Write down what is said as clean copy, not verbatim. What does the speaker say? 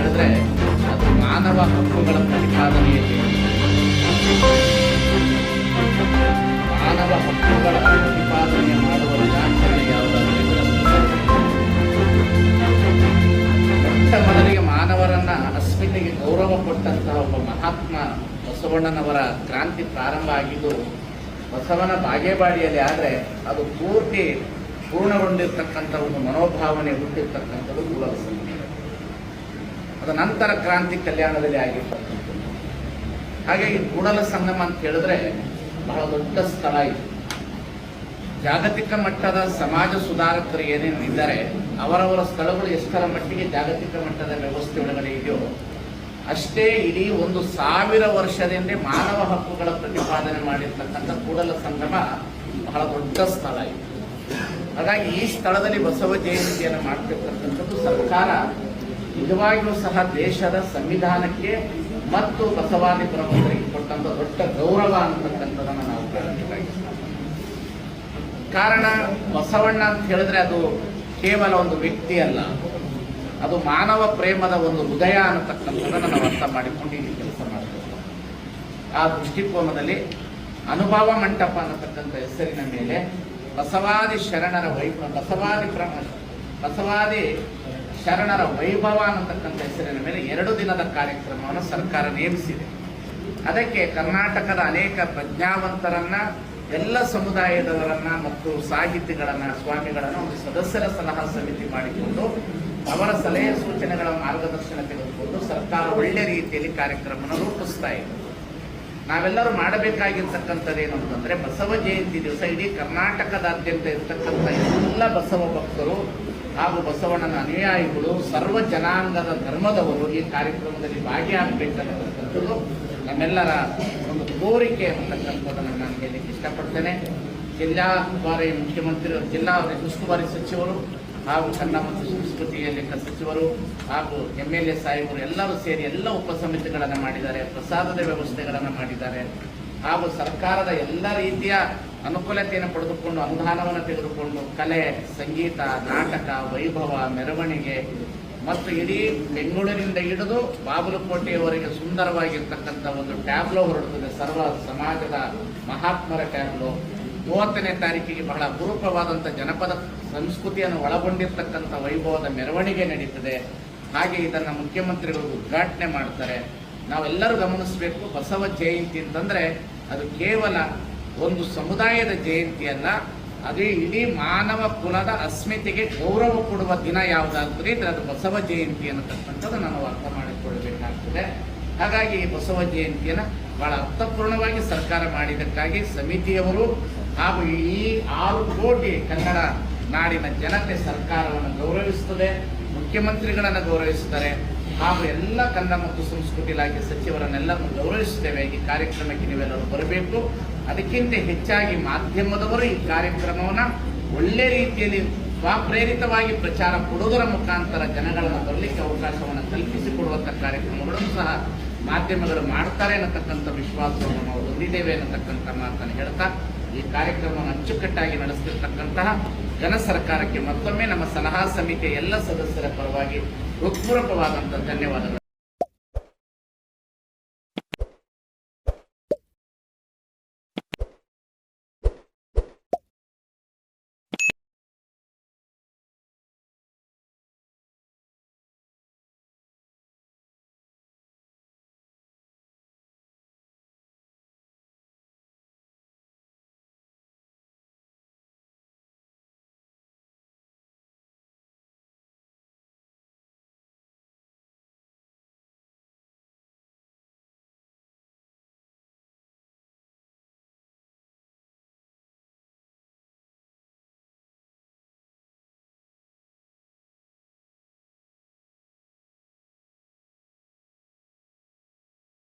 ಹೇಳಿದ್ರೆ ಅದು ಮಾನವ ಹಕ್ಕುಗಳ ಪ್ರತಿಪಾದನೆಯಲ್ಲಿ ಮಾನವ ಹಕ್ಕುಗಳ ಪ್ರತಿಪಾದನೆ ಮಾಡುವ ದಿನಾಚರಣೆ ಯಾವುದಾದ್ರೆ ಮೊಟ್ಟ ಮೊದಲಿಗೆ ಮಾನವರನ್ನ ಅಸ್ಮಿತೆಗೆ ಗೌರವ ಕೊಟ್ಟಂತಹ ಒಬ್ಬ ಮಹಾತ್ಮ ಬಸವಣ್ಣನವರ ಕ್ರಾಂತಿ ಪ್ರಾರಂಭ ಆಗಿದ್ದು ಬಸವನ ಬಾಗೇವಾಡಿಯಲ್ಲಿ. ಆದರೆ ಅದು ಪೂರ್ಣಗೊಂಡಿರ್ತಕ್ಕಂಥ ಒಂದು ಮನೋಭಾವನೆ ಹುಟ್ಟಿರ್ತಕ್ಕಂಥದ್ದು ಕೂಡಲ ಸಂಗಮ. ಅದ ನಂತರ ಕ್ರಾಂತಿ ಕಲ್ಯಾಣದಲ್ಲಿ ಆಗಿರ್ತಕ್ಕಂಥದ್ದು. ಹಾಗಾಗಿ ಕೂಡಲ ಸಂಗಮ ಅಂತ ಹೇಳಿದ್ರೆ ಬಹಳ ದೊಡ್ಡ ಸ್ಥಳ ಇದು. ಜಾಗತಿಕ ಮಟ್ಟದ ಸಮಾಜ ಸುಧಾರಕರು ಏನೇನು ಇದ್ದಾರೆ ಅವರವರ ಸ್ಥಳಗಳು ಎಷ್ಟರ ಮಟ್ಟಿಗೆ ಜಾಗತಿಕ ಮಟ್ಟದ ವ್ಯವಸ್ಥೆ ಒಳಗಡೆ ಇದೆಯೋ ಅಷ್ಟೇ ಇಡೀ 1000 ವರ್ಷದಿಂದ ಮಾನವ ಹಕ್ಕುಗಳ ಪ್ರತಿಪಾದನೆ ಮಾಡಿರ್ತಕ್ಕಂಥ ಕೂಡಲ ಸಂಗಮ ಬಹಳ ದೊಡ್ಡ ಸ್ಥಳ ಇದೆ. ಹಾಗಾಗಿ ಈ ಸ್ಥಳದಲ್ಲಿ ಬಸವ ಜಯಂತಿಯನ್ನು ಮಾಡ್ತಿರ್ತಕ್ಕಂಥದ್ದು ಸರ್ಕಾರ ನಿಜವಾಗಿಯೂ ಸಹ ದೇಶದ ಸಂವಿಧಾನಕ್ಕೆ ಮತ್ತು ಬಸವಾದಿ ಪ್ರಮುಖರಿಗೆ ಕೊಟ್ಟಂಥ ದೊಡ್ಡ ಗೌರವ ಅಂತಕ್ಕಂಥದ್ದನ್ನು ನಾವು ಕಾಣಬೇಕಾಗಿದೆ. ಕಾರಣ ಬಸವಣ್ಣ ಅಂತ ಹೇಳಿದ್ರೆ ಅದು ಕೇವಲ ಒಂದು ವ್ಯಕ್ತಿ ಅಲ್ಲ, ಅದು ಮಾನವ ಪ್ರೇಮದ ಒಂದು ಹೃದಯ ಅನ್ನತಕ್ಕಂಥದ್ದನ್ನು ನಾವು ಅರ್ಥ ಮಾಡಿಕೊಂಡು ಈ ಕೆಲಸ ಮಾಡ್ತೇವೆ. ಆ ದೃಷ್ಟಿಕೋನದಲ್ಲಿ ಅನುಭವ ಮಂಟಪ ಅನ್ನತಕ್ಕಂಥ ಹೆಸರಿನ ಮೇಲೆ ಬಸವಾದಿ ಶರಣರ ವೈಭವ ಅನ್ನತಕ್ಕಂಥ ಹೆಸರಿನ ಮೇಲೆ 2 ದಿನದ ಕಾರ್ಯಕ್ರಮವನ್ನು ಸರ್ಕಾರ ನೇಮಿಸಿದೆ. ಅದಕ್ಕೆ ಕರ್ನಾಟಕದ ಅನೇಕ ಪ್ರಜ್ಞಾವಂತರನ್ನ, ಎಲ್ಲ ಸಮುದಾಯದವರನ್ನ ಮತ್ತು ಸಾಹಿತಿಗಳನ್ನ, ಸ್ವಾಮಿಗಳನ್ನ ಒಂದು ಸದಸ್ಯರ ಸಲಹಾ ಸಮಿತಿ ಮಾಡಿಕೊಂಡು ಅವರ ಸಲಹೆ ಸೂಚನೆಗಳ ಮಾರ್ಗದರ್ಶನ ತೆಗೆದುಕೊಂಡು ಸರ್ಕಾರ ಒಳ್ಳೆ ರೀತಿಯಲ್ಲಿ ಕಾರ್ಯಕ್ರಮವನ್ನು ರೂಪಿಸ್ತಾ ಇದೆ. ನಾವೆಲ್ಲರೂ ಮಾಡಬೇಕಾಗಿರ್ತಕ್ಕಂಥದ್ದೇನು ಅಂತಂದ್ರೆ ಬಸವ ಜಯಂತಿ ದಿವಸ ಇಡೀ ಕರ್ನಾಟಕದಾದ್ಯಂತ ಇರ್ತಕ್ಕಂಥ ಎಲ್ಲ ಬಸವ ಭಕ್ತರು ಹಾಗೂ ಬಸವಣ್ಣನ ಅನುಯಾಯಿಗಳು, ಸರ್ವ ಜನಾಂಗದ ಧರ್ಮದವರು ಈ ಕಾರ್ಯಕ್ರಮದಲ್ಲಿ ಭಾಗಿಯಾಗಬೇಕನ್ನತಕ್ಕಂಥದ್ದು ನಮ್ಮೆಲ್ಲರ ಒಂದು ಕೋರಿಕೆ ಅಂತಕ್ಕಂಥದ್ದನ್ನು ನಾನು ಹೇಳಲಿಕ್ಕೆ ಇಷ್ಟಪಡ್ತೇನೆ. ಜಿಲ್ಲಾ ಉಸ್ತುವಾರಿ ಸಚಿವರು ಹಾಗೂ ಕನ್ನಡ ಮತ್ತು ಸಂಸ್ಕೃತಿ ಲೆಕ್ಕ ಸಚಿವರು ಹಾಗೂ MLA ಸಾಹೇಬರು ಎಲ್ಲರೂ ಸೇರಿ ಎಲ್ಲ ಉಪಸಮಿತಿಗಳನ್ನು ಮಾಡಿದ್ದಾರೆ, ಪ್ರಸಾದದ ವ್ಯವಸ್ಥೆಗಳನ್ನು ಮಾಡಿದ್ದಾರೆ. ಹಾಗೂ ಸರ್ಕಾರದ ಎಲ್ಲ ರೀತಿಯ ಅನುಕೂಲತೆಯನ್ನು ಪಡೆದುಕೊಂಡು ಅನುದಾನವನ್ನು ತೆಗೆದುಕೊಂಡು ಕಲೆ, ಸಂಗೀತ, ನಾಟಕ, ವೈಭವ, ಮೆರವಣಿಗೆ ಮತ್ತು ಇಡೀ ಬೆಂಗಳೂರಿನಿಂದ ಹಿಡಿದು ಬಾಗಲಕೋಟೆಯವರೆಗೆ ಸುಂದರವಾಗಿರ್ತಕ್ಕಂಥ ಒಂದು ಟ್ಯಾಬ್ಲೋ ಹೊರಡುತ್ತದೆ. ಸರ್ವ ಸಮಾಜದ ಮಹಾತ್ಮರ ಟ್ಯಾಬ್ಲೋ 30ನೇ ತಾರೀಕಿಗೆ ಬಹಳ ಅಪರೂಪವಾದಂಥ ಜನಪದ ಸಂಸ್ಕೃತಿಯನ್ನು ಒಳಗೊಂಡಿರ್ತಕ್ಕಂಥ ವೈಭವದ ಮೆರವಣಿಗೆ ನಡೀತದೆ. ಹಾಗೆ ಇದನ್ನು ಮುಖ್ಯಮಂತ್ರಿಗಳು ಉದ್ಘಾಟನೆ ಮಾಡ್ತಾರೆ. ನಾವೆಲ್ಲರೂ ಗಮನಿಸಬೇಕು, ಬಸವ ಜಯಂತಿ ಅಂತಂದರೆ ಅದು ಕೇವಲ ಒಂದು ಸಮುದಾಯದ ಜಯಂತಿ ಅಲ್ಲ, ಅದೇ ಇಡೀ ಮಾನವ ಕುಲದ ಅಸ್ಮಿತೆಗೆ ಗೌರವ ಕೊಡುವ ದಿನ ಯಾವುದಾದ್ರೆ ಅದು ಬಸವ ಜಯಂತಿ ಅನ್ನತಕ್ಕಂಥದ್ದು ನಾವು ಅರ್ಥ ಮಾಡಿಕೊಳ್ಳಬೇಕಾಗ್ತದೆ. ಹಾಗಾಗಿ ಈ ಬಸವ ಜಯಂತಿಯನ್ನು ಬಹಳ ಅರ್ಥಪೂರ್ಣವಾಗಿ ಸರ್ಕಾರ ಮಾಡಿದ್ದಕ್ಕಾಗಿ ಸಮಿತಿಯವರು ಹಾಗೂ ಈ 6 ಕೋಟಿ ಕನ್ನಡ ನಾಡಿನ ಜನತೆ ಸರ್ಕಾರವನ್ನು ಗೌರವಿಸುತ್ತದೆ, ಮುಖ್ಯಮಂತ್ರಿಗಳನ್ನು ಗೌರವಿಸುತ್ತಾರೆ, ಹಾಗೂ ಎಲ್ಲ ಕನ್ನಡ ಮತ್ತು ಸಂಸ್ಕೃತಿ ಇಲಾಖೆ ಸಚಿವರನ್ನೆಲ್ಲರನ್ನು ಗೌರವಿಸುತ್ತೇವೆ. ಈ ಕಾರ್ಯಕ್ರಮಕ್ಕೆ ನೀವೆಲ್ಲರೂ ಬರಬೇಕು. ಅದಕ್ಕಿಂತ ಹೆಚ್ಚಾಗಿ ಮಾಧ್ಯಮದವರು ಈ ಕಾರ್ಯಕ್ರಮವನ್ನು ಒಳ್ಳೆ ರೀತಿಯಲ್ಲಿ ಸ್ವಪ್ರೇರಿತವಾಗಿ ಪ್ರಚಾರ ಕೊಡುವುದರ ಮುಖಾಂತರ ಜನಗಳನ್ನು ಬರಲಿಕ್ಕೆ ಅವಕಾಶವನ್ನು ಕಲ್ಪಿಸಿಕೊಡುವಂಥ ಕಾರ್ಯಕ್ರಮಗಳನ್ನು ಸಹ ಮಾಧ್ಯಮಗಳು ಮಾಡ್ತಾರೆ ಅನ್ನತಕ್ಕಂಥ ವಿಶ್ವಾಸವನ್ನು ನಾವು ಹೊಂದಿದ್ದೇವೆ ಅನ್ನತಕ್ಕಂಥ ಮಾತನ್ನು ಹೇಳ್ತಾ ಈ ಕಾರ್ಯಕ್ರಮವನ್ನು ಅಚ್ಚುಕಟ್ಟಾಗಿ ನಡೆಸ್ತಿರ್ತಕ್ಕಂತಹ ಜನ ಸರ್ಕಾರಕ್ಕೆ ಮತ್ತೊಮ್ಮೆ ನಮ್ಮ ಸಲಹಾ ಸಮಿತಿಯ ಎಲ್ಲ ಸದಸ್ಯರ ಪರವಾಗಿ ಹೃತ್ಪೂರ್ವಕವಾದಂಥ ಧನ್ಯವಾದಗಳು.